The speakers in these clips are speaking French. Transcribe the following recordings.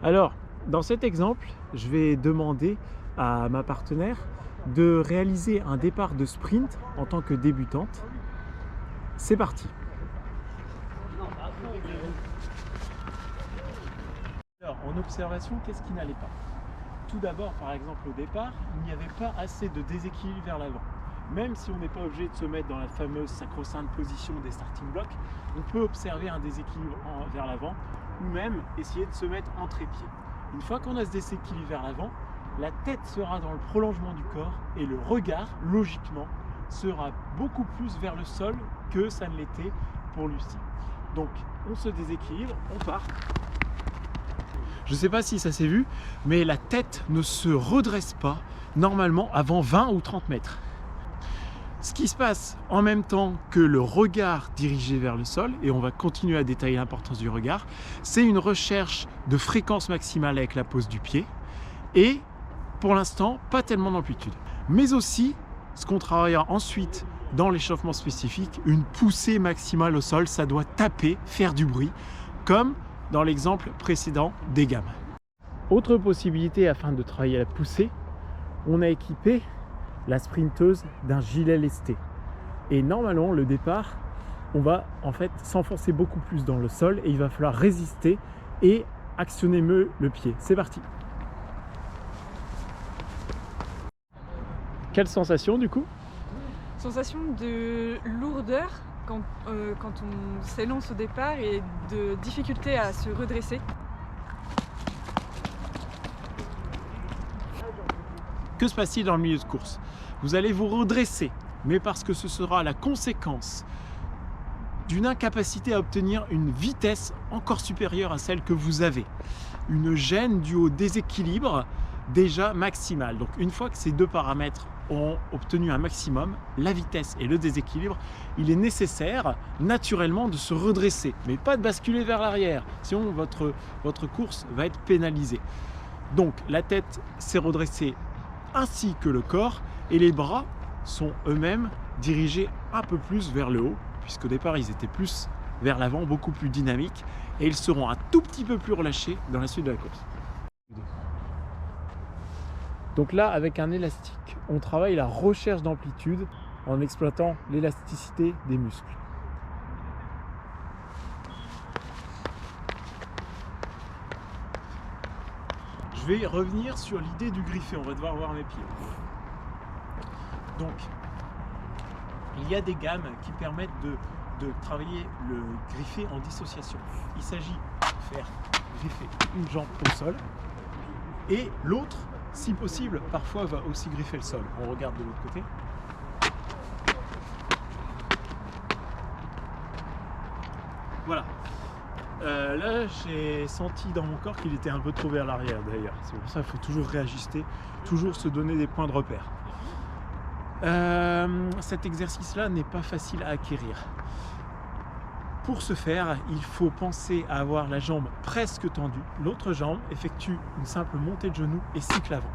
Alors, dans cet exemple, je vais demander à ma partenaire de réaliser un départ de sprint en tant que débutante. C'est parti. Alors, en observation, qu'est-ce qui n'allait pas? Tout d'abord, par exemple, au départ, il n'y avait pas assez de déséquilibre vers l'avant. Même si on n'est pas obligé de se mettre dans la fameuse sacro-sainte position des starting blocks, on peut observer un déséquilibre vers l'avant ou même essayer de se mettre en trépied. Une fois qu'on a ce déséquilibre vers l'avant, la tête sera dans le prolongement du corps et le regard, logiquement, sera beaucoup plus vers le sol que ça ne l'était pour Lucie. Donc, on se déséquilibre, on part. Je ne sais pas si ça s'est vu, mais la tête ne se redresse pas normalement avant 20 ou 30 mètres. Ce qui se passe en même temps que le regard dirigé vers le sol, et on va continuer à détailler l'importance du regard, c'est une recherche de fréquence maximale avec la pose du pied, et pour l'instant, pas tellement d'amplitude. Mais aussi, ce qu'on travaillera ensuite dans l'échauffement spécifique, une poussée maximale au sol, ça doit taper, faire du bruit, comme dans l'exemple précédent des gammes. Autre possibilité afin de travailler la poussée, on a équipé la sprinteuse d'un gilet lesté. Et normalement, le départ, on va en fait s'enfoncer beaucoup plus dans le sol et il va falloir résister et actionner mieux le pied. C'est parti. Quelle sensation du coup? Sensation de lourdeur quand on s'élance au départ et de difficulté à se redresser. Que se passe-t-il dans le milieu de course? Vous allez vous redresser, mais parce que ce sera la conséquence d'une incapacité à obtenir une vitesse encore supérieure à celle que vous avez. Une gêne due au déséquilibre déjà maximal. Donc une fois que ces deux paramètres ont obtenu un maximum, la vitesse et le déséquilibre, il est nécessaire naturellement de se redresser, mais pas de basculer vers l'arrière, sinon votre course va être pénalisée. Donc la tête s'est redressée ainsi que le corps, et les bras sont eux-mêmes dirigés un peu plus vers le haut, puisqu'au départ ils étaient plus vers l'avant, beaucoup plus dynamiques, et ils seront un tout petit peu plus relâchés dans la suite de la course. Donc là, avec un élastique, on travaille la recherche d'amplitude en exploitant l'élasticité des muscles. Je vais revenir sur l'idée du griffé, on va devoir voir mes pieds. Donc, il y a des gammes qui permettent de travailler le griffé en dissociation. Il s'agit de faire griffer une jambe au sol et l'autre, si possible, parfois va aussi griffer le sol. On regarde de l'autre côté. Voilà. Là, j'ai senti dans mon corps qu'il était un peu trop vers l'arrière d'ailleurs. C'est pour ça qu'il faut toujours réajuster, toujours se donner des points de repère. Cet exercice-là n'est pas facile à acquérir. Pour ce faire, il faut penser à avoir la jambe presque tendue. L'autre jambe effectue une simple montée de genou et cycle avant.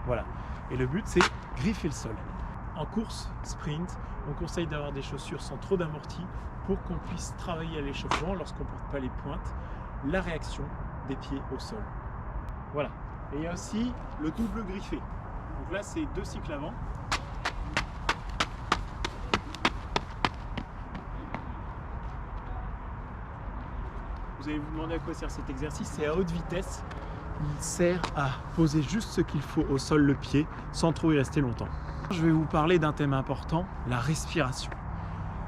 Voilà. Et le but, c'est griffer le sol. En course sprint, on conseille d'avoir des chaussures sans trop d'amorti pour qu'on puisse travailler à l'échauffement lorsqu'on ne porte pas les pointes, la réaction des pieds au sol. Voilà. Et il y a aussi le double griffé. Donc là, c'est 2 cycles avant. Vous allez vous demander à quoi sert cet exercice. C'est à haute vitesse. Il sert à poser juste ce qu'il faut au sol, le pied, sans trop y rester longtemps. Je vais vous parler d'un thème important, la respiration.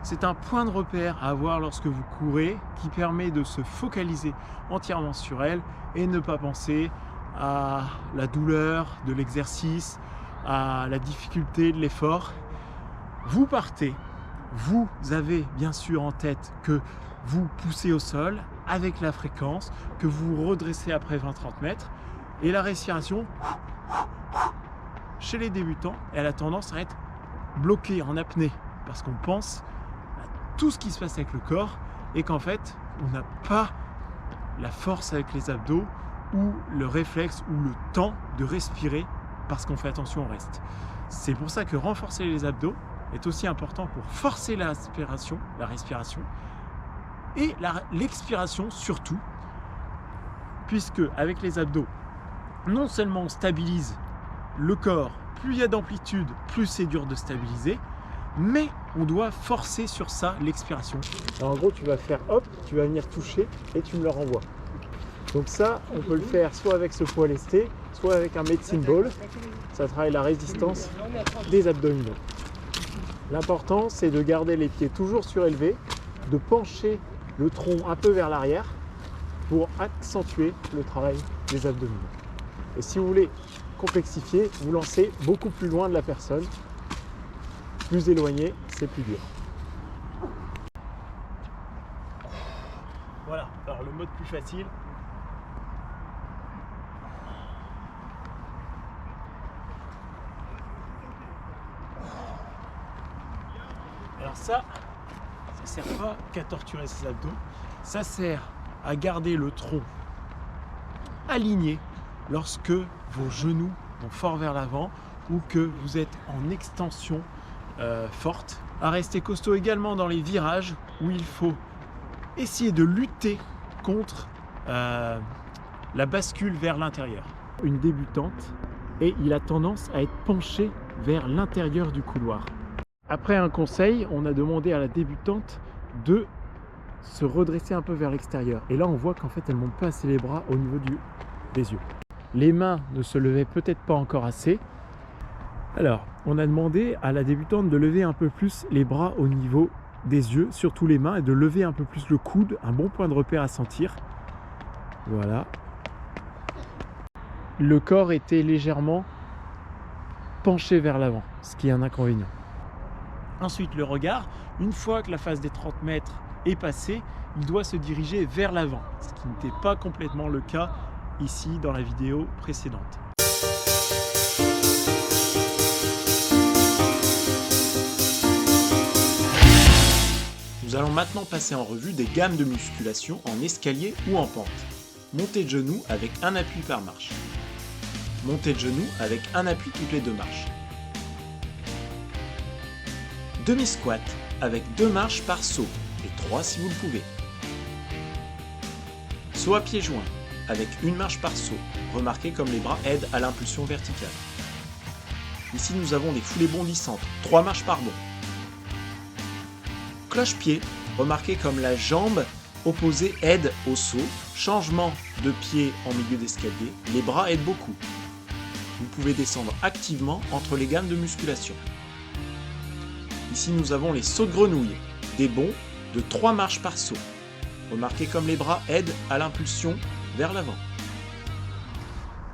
C'est un point de repère à avoir lorsque vous courez qui permet de se focaliser entièrement sur elle et ne pas penser à la douleur de l'exercice, à la difficulté de l'effort. Vous partez, vous avez bien sûr en tête que vous poussez au sol avec la fréquence, que vous redressez après 20-30 mètres, et la respiration, chez les débutants, elle a tendance à être bloquée en apnée, parce qu'on pense à tout ce qui se passe avec le corps, et qu'en fait, on n'a pas la force avec les abdos, ou le réflexe, ou le temps de respirer, parce qu'on fait attention au reste. C'est pour ça que renforcer les abdos est aussi important pour forcer la respiration, et l'expiration surtout, puisque avec les abdos, non seulement on stabilise le corps, plus il y a d'amplitude, plus c'est dur de stabiliser, mais on doit forcer sur ça l'expiration. En gros, tu vas faire hop, tu vas venir toucher et tu me le renvoies. Donc ça, on peut le faire soit avec ce poids lesté, soit avec un medicine ball. Ça travaille la résistance des abdominaux. L'important, c'est de garder les pieds toujours surélevés, de pencher le tronc un peu vers l'arrière pour accentuer le travail des abdominaux. Et si vous voulez complexifier, vous lancez beaucoup plus loin de la personne. Plus éloigné, c'est plus dur. Voilà, alors le mode plus facile. Alors ça sert pas qu'à torturer ses abdos, ça sert à garder le tronc aligné lorsque vos genoux vont fort vers l'avant ou que vous êtes en extension forte, à rester costaud également dans les virages où il faut essayer de lutter contre la bascule vers l'intérieur. Une débutante et il a tendance à être penché vers l'intérieur du couloir. Après un conseil, on a demandé à la débutante de se redresser un peu vers l'extérieur. Et là, on voit qu'en fait, elle ne monte pas assez les bras au niveau des yeux. Les mains ne se levaient peut-être pas encore assez. Alors, on a demandé à la débutante de lever un peu plus les bras au niveau des yeux, surtout les mains, et de lever un peu plus le coude, un bon point de repère à sentir. Voilà. Le corps était légèrement penché vers l'avant, ce qui est un inconvénient. Ensuite, le regard, une fois que la phase des 30 mètres est passée, il doit se diriger vers l'avant, ce qui n'était pas complètement le cas ici dans la vidéo précédente. Nous allons maintenant passer en revue des gammes de musculation en escalier ou en pente. Montée de genoux avec un appui par marche. Montée de genoux avec un appui toutes les 2 marches. Demi-squat avec 2 marches par saut et 3 si vous le pouvez. Saut à pieds joints avec 1 marche par saut. Remarquez comme les bras aident à l'impulsion verticale. Ici nous avons des foulées bondissantes, 3 marches par bond. Cloche-pied, remarquez comme la jambe opposée aide au saut. Changement de pied en milieu d'escalier, les bras aident beaucoup. Vous pouvez descendre activement entre les gammes de musculation. Ici nous avons les sauts de grenouille, des bonds de 3 marches par saut. Remarquez comme les bras aident à l'impulsion vers l'avant.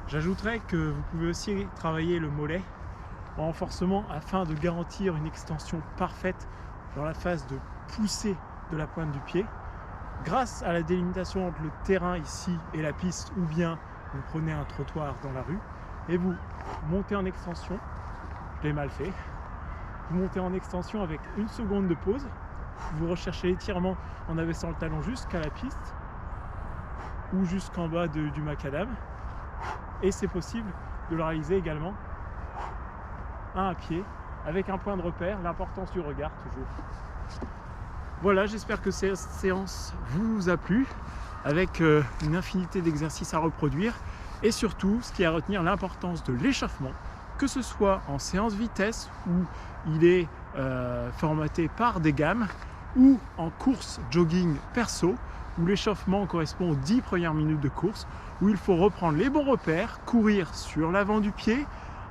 J'ajouterais que vous pouvez aussi travailler le mollet en renforcement afin de garantir une extension parfaite dans la phase de poussée de la pointe du pied. Grâce à la délimitation entre le terrain ici et la piste, ou bien vous prenez un trottoir dans la rue et vous montez en extension, je l'ai mal fait, vous montez en extension avec 1 seconde de pause, vous recherchez l'étirement en abaissant le talon jusqu'à la piste ou jusqu'en bas du macadam, et c'est possible de le réaliser également à pied avec un point de repère, l'importance du regard toujours. Voilà, j'espère que cette séance vous a plu, avec une infinité d'exercices à reproduire, et surtout, ce qui est à retenir, l'importance de l'échauffement, que ce soit en séance vitesse, où il est formaté par des gammes, ou en course jogging perso, où l'échauffement correspond aux 10 premières minutes de course, où il faut reprendre les bons repères, courir sur l'avant du pied,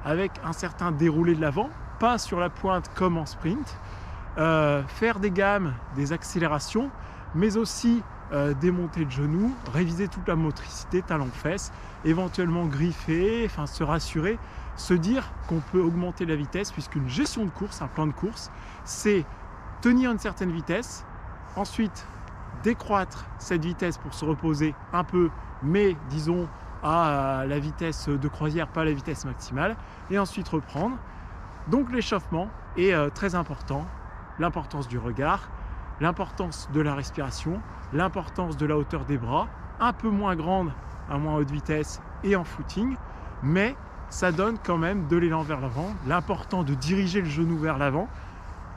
avec un certain déroulé de l'avant, pas sur la pointe comme en sprint, faire des gammes, des accélérations, mais aussi des montées de genoux, réviser toute la motricité talons-fesses, éventuellement griffer, enfin se rassurer, se dire qu'on peut augmenter la vitesse, puisqu'une gestion de course, un plan de course, c'est tenir une certaine vitesse, ensuite décroître cette vitesse pour se reposer un peu, mais disons à la vitesse de croisière, pas la vitesse maximale, et ensuite reprendre. Donc l'échauffement est très important, l'importance du regard, l'importance de la respiration, l'importance de la hauteur des bras, un peu moins grande à moins haute vitesse et en footing, mais ça donne quand même de l'élan vers l'avant, l'important de diriger le genou vers l'avant.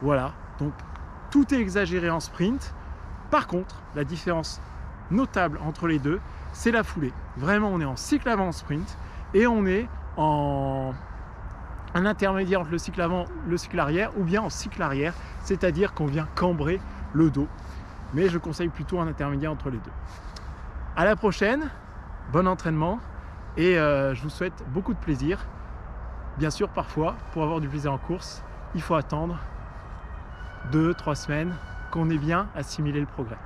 Voilà, donc tout est exagéré en sprint. Par contre, la différence notable entre les deux, c'est la foulée. Vraiment, on est en cycle avant sprint et on est en un intermédiaire entre le cycle avant et le cycle arrière, ou bien en cycle arrière, c'est-à-dire qu'on vient cambrer le dos. Mais je conseille plutôt un intermédiaire entre les deux. À la prochaine, bon entraînement et je vous souhaite beaucoup de plaisir. Bien sûr, parfois, pour avoir du plaisir en course, il faut attendre 2-3 semaines qu'on ait bien assimilé le progrès.